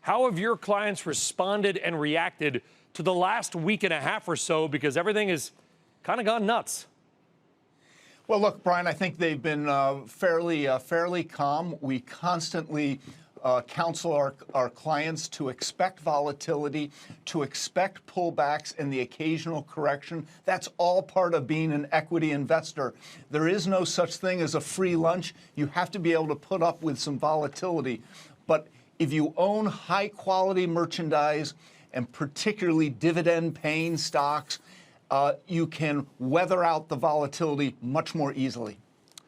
How have your clients responded and reacted to the last week and a half or so, because everything has kind of gone nuts? Well, look, Brian, I think they've been fairly calm. We constantly counsel our clients to expect volatility, to expect pullbacks and the occasional correction. That's all part of being an equity investor. There is no such thing as a free lunch. You have to be able to put up with some volatility. But if you own high-quality merchandise, and particularly dividend-paying stocks, you can weather out the volatility much more easily.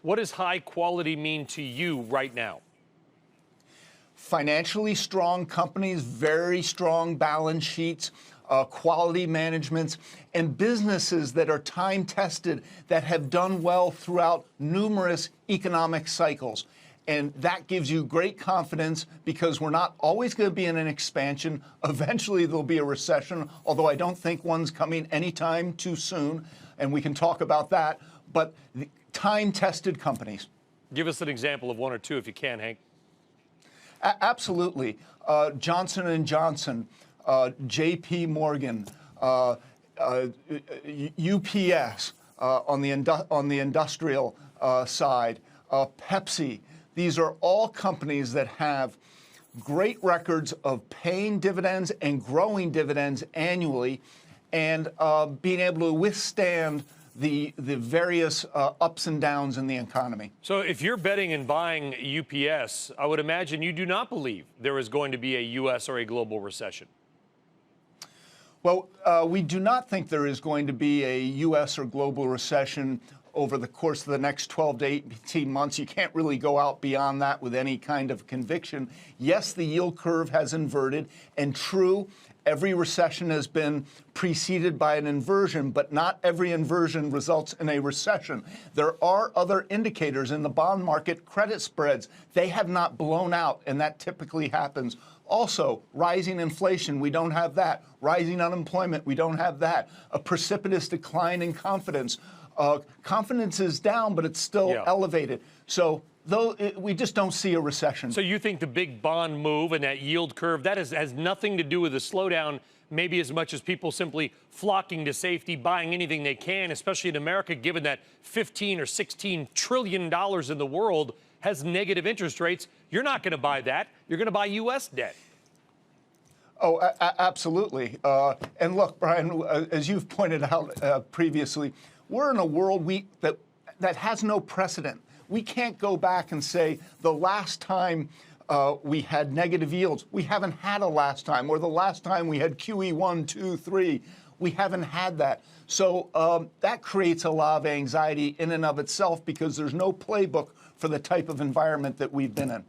What does high quality mean to you right now? Financially strong companies, very strong balance sheets, quality managements, and businesses that are time-tested, that have done well throughout numerous economic cycles. And that gives you great confidence, because we're not always going to be in an expansion. Eventually, there'll be a recession, although I don't think one's coming anytime too soon, and we can talk about that. But time-tested companies. Give us an example of one or two if you can, Hank. Absolutely. Johnson & Johnson, J.P. Morgan, UPS on the industrial side, Pepsi. These are all companies that have great records of paying dividends and growing dividends annually, and being able to withstand the various ups and downs in the economy. So if you're betting and buying UPS, I would imagine you do not believe there is going to be a U.S. or a global recession. Well, we do not think there is going to be a U.S. or global recession over the course of the next 12 to 18 months. You can't really go out beyond that with any kind of conviction. Yes, the yield curve has inverted, and true, every recession has been preceded by an inversion, but not every inversion results in a recession. There are other indicators in the bond market. Credit spreads, they have not blown out, and that typically happens. Also, rising inflation, we don't have that. Rising unemployment, we don't have that. A precipitous decline in confidence. Confidence is down, but it's still elevated. So we just don't see a recession. So you think the big bond move and that yield curve, that has nothing to do with the slowdown, maybe as much as people simply flocking to safety, buying anything they can, especially in America, given that 15 or 16 trillion dollars in the world has negative interest rates? You're not going to buy that. You're going to buy U.S. debt. Oh, absolutely. And look, Brian, as you've pointed out previously, we're in a world that has no precedent. We can't go back and say the last time we had negative yields. We haven't had a last time, or the last time we had QE 1, 2, 3. We haven't had that. So that creates a lot of anxiety in and of itself, because there's no playbook for the type of environment that we've been in.